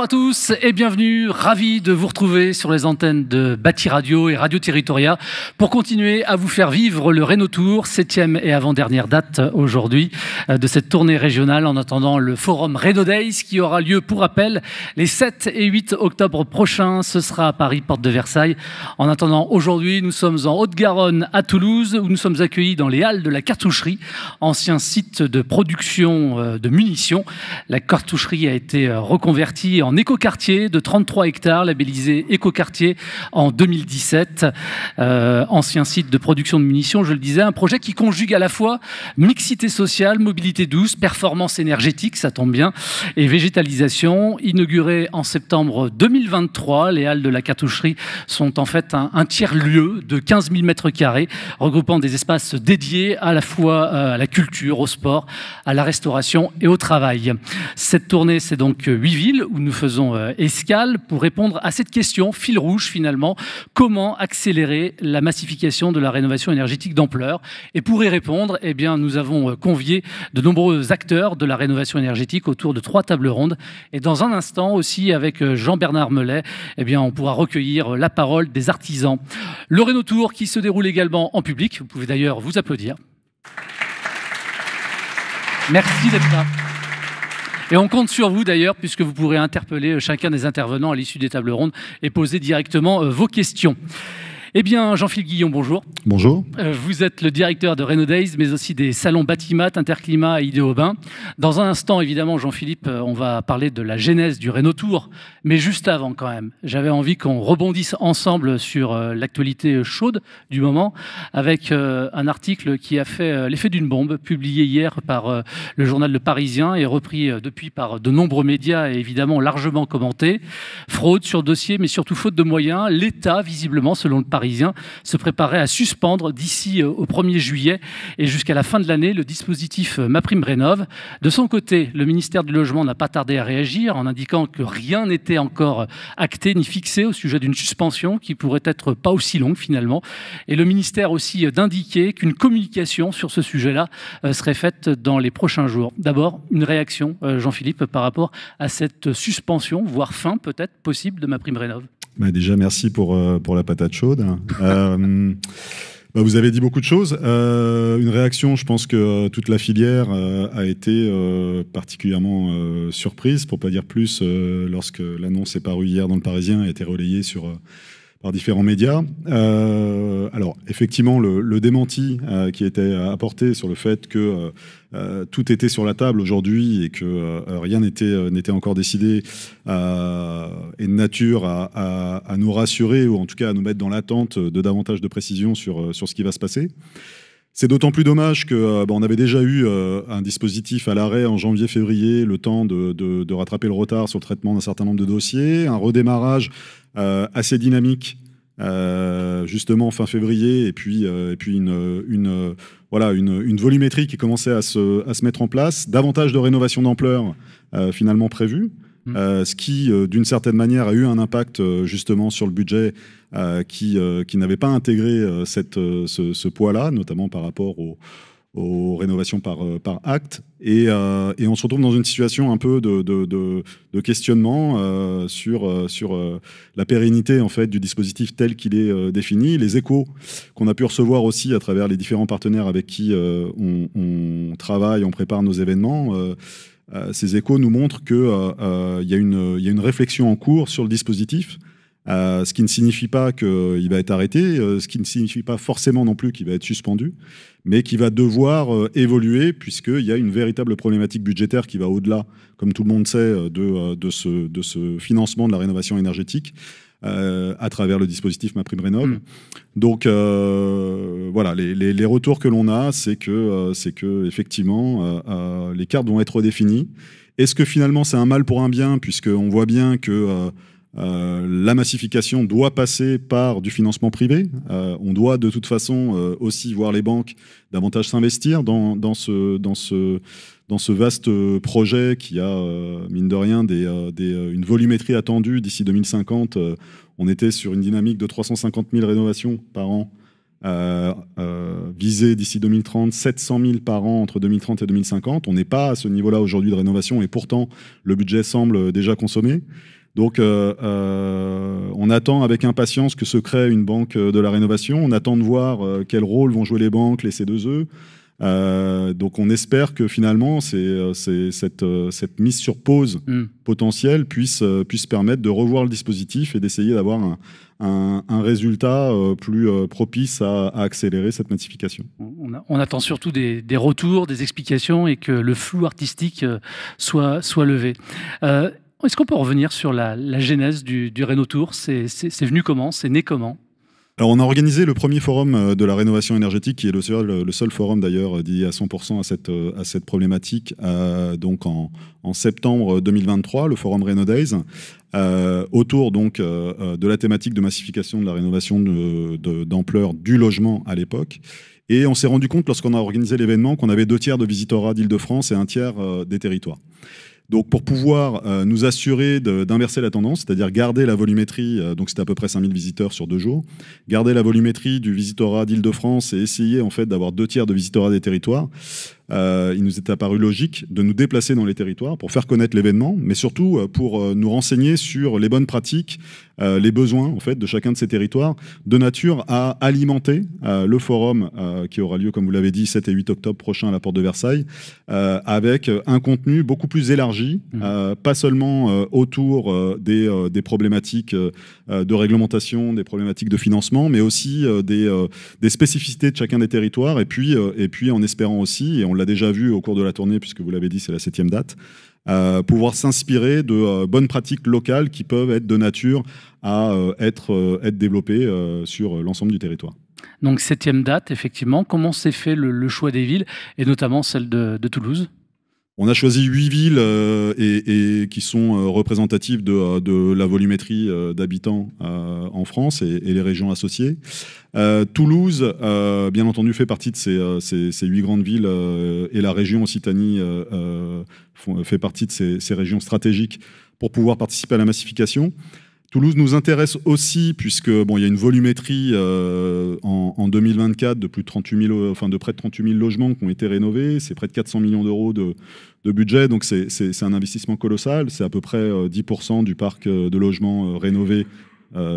Bonjour à tous et bienvenue, ravi de vous retrouver sur les antennes de Bâti Radio et Radio Territoria pour continuer à vous faire vivre le Rhénautour, 7e et avant-dernière date aujourd'hui de cette tournée régionale en attendant le forum Rhino Days qui aura lieu pour rappel les 7 et 8 octobre prochains. Ce sera à Paris, porte de Versailles. En attendant, aujourd'hui, nous sommes en Haute-Garonne à Toulouse où nous sommes accueillis dans les halles de la cartoucherie, ancien site de production de munitions. La cartoucherie a été reconvertie en écoquartier de 33 hectares, labellisé écoquartier en 2017. Ancien site de production de munitions, je le disais, un projet qui conjugue à la fois mixité sociale, mobilité douce, performance énergétique, ça tombe bien, et végétalisation. Inauguré en septembre 2023, les halles de la cartoucherie sont en fait un tiers-lieu de 15 000 m², regroupant des espaces dédiés à la fois à la culture, au sport, à la restauration et au travail. Cette tournée, c'est donc 8 villes où nous faisons escale pour répondre à cette question, fil rouge finalement, comment accélérer la massification de la rénovation énergétique d'ampleur? Et pour y répondre, eh bien, nous avons convié de nombreux acteurs de la rénovation énergétique autour de 3 tables rondes. Et dans un instant aussi, avec Jean-Bernard Mellet, eh bien, on pourra recueillir la parole des artisans. Le Rhénautour qui se déroule également en public. Vous pouvez d'ailleurs vous applaudir. Merci d'être là. Et on compte sur vous d'ailleurs, puisque vous pourrez interpeller chacun des intervenants à l'issue des tables rondes et poser directement vos questions. Eh bien, Jean-Philippe Guillon, bonjour. Bonjour. Vous êtes le directeur de Rhino Days, mais aussi des salons Batimat, Interclimat et Idéaubin. Dans un instant, évidemment, Jean-Philippe, on va parler de la genèse du Rhénautour. Mais juste avant, quand même, j'avais envie qu'on rebondisse ensemble sur l'actualité chaude du moment, avec un article qui a fait l'effet d'une bombe, publié hier par le journal Le Parisien et repris depuis par de nombreux médias et évidemment largement commenté. Fraude sur dossier, mais surtout faute de moyens. L'État, visiblement, selon le Parisien, se préparait à suspendre d'ici au 1er juillet et jusqu'à la fin de l'année le dispositif MaPrimeRénov'. De son côté, le ministère du Logement n'a pas tardé à réagir en indiquant que rien n'était encore acté ni fixé au sujet d'une suspension qui pourrait être pas aussi longue finalement. Et le ministère aussi d'indiquer qu'une communication sur ce sujet-là serait faite dans les prochains jours. D'abord, une réaction, Jean-Philippe, par rapport à cette suspension, voire fin peut-être possible de MaPrimeRénov'. Bah déjà, merci pour la patate chaude. Vous avez dit beaucoup de choses. Une réaction, je pense que toute la filière a été particulièrement surprise, pour ne pas dire plus, lorsque l'annonce est parue hier dans Le Parisien et a été relayée par différents médias. Alors, effectivement, le démenti qui a été apporté sur le fait que tout était sur la table aujourd'hui et que rien n'était encore décidé est de nature à nous rassurer ou en tout cas à nous mettre dans l'attente de davantage de précisions sur ce qui va se passer. C'est d'autant plus dommage qu'on avait déjà eu un dispositif à l'arrêt en janvier-février, le temps de rattraper le retard sur le traitement d'un certain nombre de dossiers, un redémarrage assez dynamique justement fin février et puis une volumétrie qui commençait à se mettre en place, davantage de rénovation d'ampleur finalement prévue. Ce qui, d'une certaine manière, a eu un impact justement sur le budget qui n'avait pas intégré ce poids-là, notamment par rapport aux rénovations par acte. Et on se retrouve dans une situation un peu de questionnement sur la pérennité en fait, du dispositif tel qu'il est défini. Les échos qu'on a pu recevoir aussi à travers les différents partenaires avec qui on travaille, on prépare nos événements, ces échos nous montrent qu'il y a une réflexion en cours sur le dispositif, ce qui ne signifie pas qu'il va être arrêté, ce qui ne signifie pas forcément non plus qu'il va être suspendu, mais qui va devoir évoluer puisqu'il y a une véritable problématique budgétaire qui va au-delà, comme tout le monde sait, de ce financement de la rénovation énergétique à travers le dispositif MaPrimeRénov'. Donc voilà, les retours que l'on a, c'est que effectivement, les cartes vont être redéfinies. Est-ce que finalement c'est un mal pour un bien, puisqu'on voit bien que la massification doit passer par du financement privé. On doit de toute façon aussi voir les banques davantage s'investir dans ce vaste projet qui a, mine de rien, une volumétrie attendue d'ici 2050. On était sur une dynamique de 350 000 rénovations par an viser d'ici 2030 700 000 par an entre 2030 et 2050. On n'est pas à ce niveau-là aujourd'hui de rénovation et pourtant le budget semble déjà consommé. Donc on attend avec impatience que se crée une banque de la rénovation. On attend de voir quel rôle vont jouer les banques, les C2E. Donc on espère que finalement cette mise sur pause potentielle puisse permettre de revoir le dispositif et d'essayer d'avoir un résultat plus propice à accélérer cette massification. On attend surtout des retours, des explications et que le flou artistique soit levé. Est-ce qu'on peut revenir sur la genèse du Rénotour? C'est venu comment? C'est né comment? Alors on a organisé le premier forum de la rénovation énergétique, qui est le seul forum d'ailleurs dédié à 100% à cette problématique, donc en septembre 2023, le forum RenoDays, autour donc de la thématique de massification de la rénovation d'ampleur du logement à l'époque. Et on s'est rendu compte lorsqu'on a organisé l'événement qu'on avait 2 tiers de visitorat d'Île-de-France et 1 tiers des territoires. Donc pour pouvoir nous assurer d'inverser la tendance, c'est-à-dire garder la volumétrie, donc c'était à peu près 5000 visiteurs sur 2 jours, garder la volumétrie du visitorat d'Île-de-France et essayer en fait d'avoir 2 tiers de visitorat des territoires, il nous est apparu logique de nous déplacer dans les territoires pour faire connaître l'événement, mais surtout pour nous renseigner sur les bonnes pratiques, les besoins en fait de chacun de ces territoires, de nature à alimenter le forum qui aura lieu, comme vous l'avez dit, 7 et 8 octobre prochain à la Porte de Versailles, avec un contenu beaucoup plus élargi, pas seulement autour des problématiques de réglementation, des problématiques de financement, mais aussi des spécificités de chacun des territoires, et puis en espérant aussi, et on l'a déjà vu au cours de la tournée, puisque vous l'avez dit, c'est la 7e date, pouvoir s'inspirer de bonnes pratiques locales qui peuvent être de nature à être développées sur l'ensemble du territoire. Donc 7e date, effectivement. Comment s'est fait le choix des villes, et notamment celle de Toulouse? On a choisi 8 villes et qui sont représentatives de la volumétrie d'habitants en France et les régions associées. Toulouse, bien entendu, fait partie de ces 8 grandes villes et la région Occitanie fait partie de ces régions stratégiques pour pouvoir participer à la massification. Toulouse nous intéresse aussi puisque il y a une volumétrie en 2024 de plus de 38 000, enfin de près de 38 000 logements qui ont été rénovés. C'est près de 400 millions d'euros de budget, donc c'est un investissement colossal. C'est à peu près 10% du parc de logements rénovés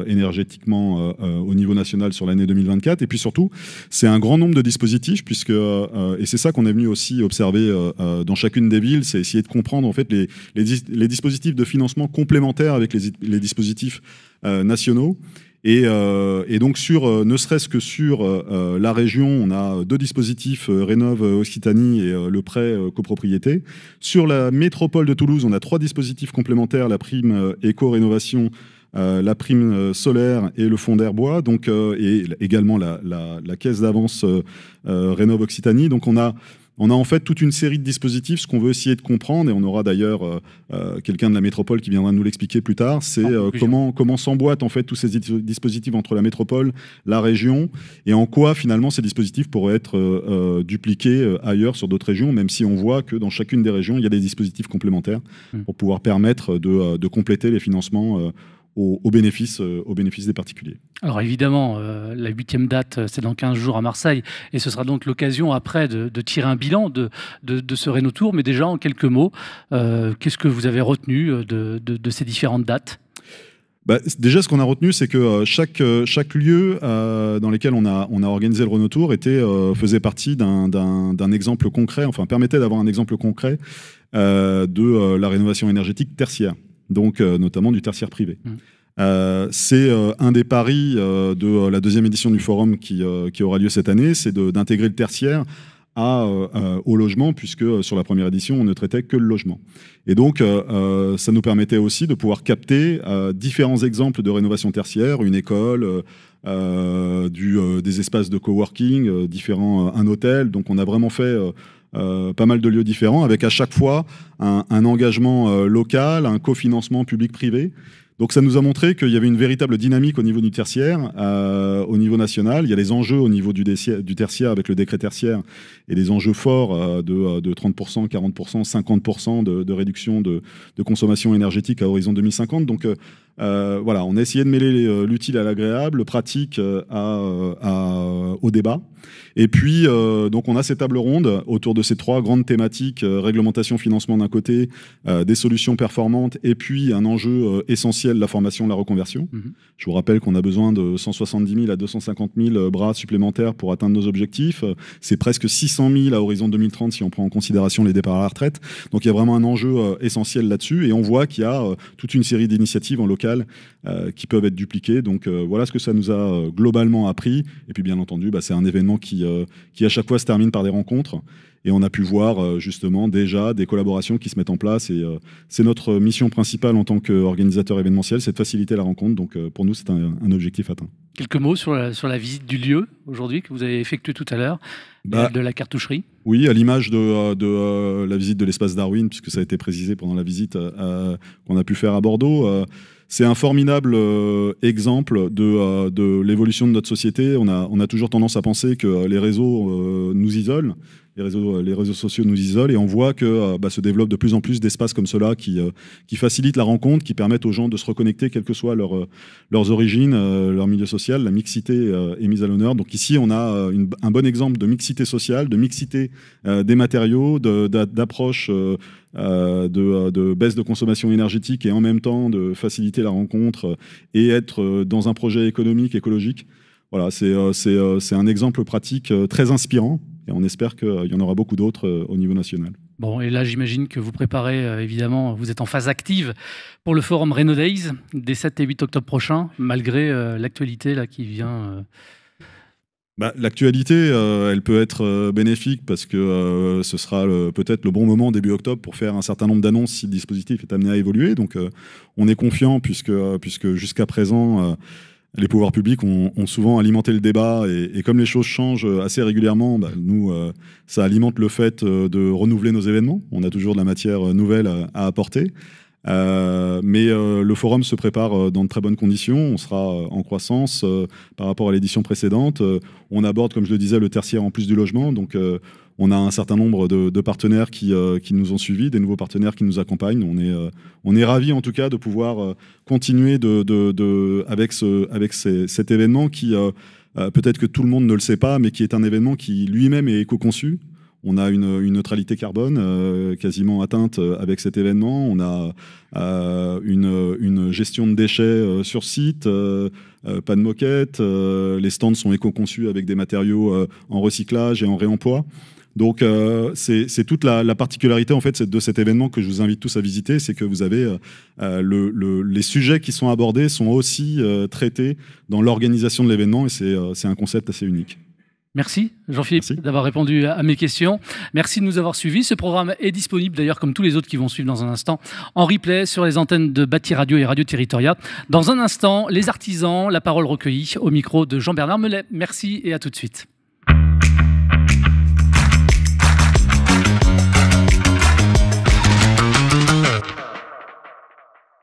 énergétiquement au niveau national sur l'année 2024. Et puis surtout, c'est un grand nombre de dispositifs, puisque, et c'est ça qu'on est venu aussi observer dans chacune des villes, c'est essayer de comprendre en fait les dispositifs de financement complémentaires avec les dispositifs nationaux. Et donc, ne serait-ce que sur la région, on a 2 dispositifs, Rénov Occitanie et le prêt copropriété. Sur la métropole de Toulouse, on a 3 dispositifs complémentaires, la prime éco-rénovation, la prime solaire et le fonds d'Airbois, donc, et également la caisse d'avance Rénov Occitanie. Donc on a en fait toute une série de dispositifs. Ce qu'on veut essayer de comprendre, et on aura d'ailleurs quelqu'un de la métropole qui viendra nous l'expliquer plus tard, c'est comment s'emboîtent en fait tous ces dispositifs entre la métropole, la région, et en quoi finalement ces dispositifs pourraient être dupliqués ailleurs sur d'autres régions, même si on voit que dans chacune des régions, il y a des dispositifs complémentaires pour pouvoir permettre de compléter les financements au bénéfice des particuliers. Alors évidemment, la 8e date, c'est dans 15 jours à Marseille, et ce sera donc l'occasion après de tirer un bilan de ce Rénotour. Mais déjà, en quelques mots, qu'est-ce que vous avez retenu de ces différentes dates ? Déjà, ce qu'on a retenu, c'est que chaque lieu dans lequel on a organisé le Rénotour faisait partie d'un exemple concret, enfin permettait d'avoir un exemple concret de la rénovation énergétique tertiaire. Donc notamment du tertiaire privé. C'est un des paris de la 2e édition du forum qui aura lieu cette année, c'est d'intégrer le tertiaire au logement, puisque sur la première édition, on ne traitait que le logement. Et donc, ça nous permettait aussi de pouvoir capter différents exemples de rénovation tertiaire, une école, des espaces de coworking, un hôtel. Donc, on a vraiment fait pas mal de lieux différents, avec à chaque fois un engagement local, un cofinancement public-privé. Donc ça nous a montré qu'il y avait une véritable dynamique au niveau du tertiaire, au niveau national. Il y a des enjeux au niveau du tertiaire avec le décret tertiaire et des enjeux forts de 30%, 40%, 50% de réduction de consommation énergétique à horizon 2050. Donc voilà, on a essayé de mêler l'utile à l'agréable, le pratique au débat. Et puis, donc on a ces tables rondes autour de ces 3 grandes thématiques, réglementation, financement d'un côté, des solutions performantes, et puis un enjeu essentiel, la formation, la reconversion. Je vous rappelle qu'on a besoin de 170 000 à 250 000 bras supplémentaires pour atteindre nos objectifs. C'est presque 600 000 à horizon 2030 si on prend en considération les départs à la retraite. Donc il y a vraiment un enjeu essentiel là-dessus, et on voit qu'il y a toute une série d'initiatives en local qui peuvent être dupliquées. Donc voilà ce que ça nous a globalement appris. Et puis bien entendu, c'est un événement qui à chaque fois se termine par des rencontres. Et on a pu voir justement déjà des collaborations qui se mettent en place. Et c'est notre mission principale en tant qu'organisateur événementiel, c'est de faciliter la rencontre. Donc pour nous, c'est un objectif atteint. Quelques mots sur la visite du lieu aujourd'hui que vous avez effectuée tout à l'heure, de la cartoucherie. Oui, à l'image de la visite de l'espace Darwin, puisque ça a été précisé pendant la visite qu'on a pu faire à Bordeaux. C'est un formidable exemple de l'évolution de notre société. On a toujours tendance à penser que les réseaux nous isolent, les réseaux sociaux nous isolent, et on voit que se développent de plus en plus d'espaces comme cela qui facilitent la rencontre, qui permettent aux gens de se reconnecter, quelles que soient leurs origines, leur milieu social. La mixité est mise à l'honneur. Donc ici, on a un bon exemple de mixité sociale, de mixité des matériaux, d'approche de baisse de consommation énergétique, et en même temps de faciliter la rencontre et être dans un projet économique, écologique. Voilà, c'est un exemple pratique très inspirant, et on espère qu'il y en aura beaucoup d'autres au niveau national. Bon, et là, j'imagine que vous préparez, évidemment, vous êtes en phase active pour le forum Reno Days des 7 et 8 octobre prochains, malgré l'actualité là, qui vient... L'actualité, elle peut être bénéfique parce que ce sera peut-être le bon moment début octobre pour faire un certain nombre d'annonces si le dispositif est amené à évoluer. Donc on est confiant puisque jusqu'à présent, les pouvoirs publics ont souvent alimenté le débat, et comme les choses changent assez régulièrement, nous, ça alimente le fait de renouveler nos événements. On a toujours de la matière nouvelle à apporter. Mais le forum se prépare dans de très bonnes conditions. On sera en croissance par rapport à l'édition précédente. On aborde, comme je le disais, le tertiaire en plus du logement. Donc on a un certain nombre de partenaires qui nous ont suivis, des nouveaux partenaires qui nous accompagnent. On est ravis en tout cas de pouvoir continuer avec cet événement qui, peut-être que tout le monde ne le sait pas, mais qui est un événement qui lui-même est éco-conçu. On a une neutralité carbone quasiment atteinte avec cet événement. On a une gestion de déchets sur site, pas de moquette. Les stands sont éco-conçus avec des matériaux en recyclage et en réemploi. Donc c'est toute la particularité en fait de cet événement que je vous invite tous à visiter, c'est que vous avez les sujets qui sont abordés sont aussi traités dans l'organisation de l'événement, et c'est un concept assez unique. Merci Jean-Philippe d'avoir répondu à mes questions. Merci de nous avoir suivis. Ce programme est disponible d'ailleurs, comme tous les autres qui vont suivre dans un instant, en replay sur les antennes de Bâti Radio et Radio Territoria. Dans un instant, les artisans, la parole recueillie au micro de Jean-Bernard Mellet. Merci et à tout de suite.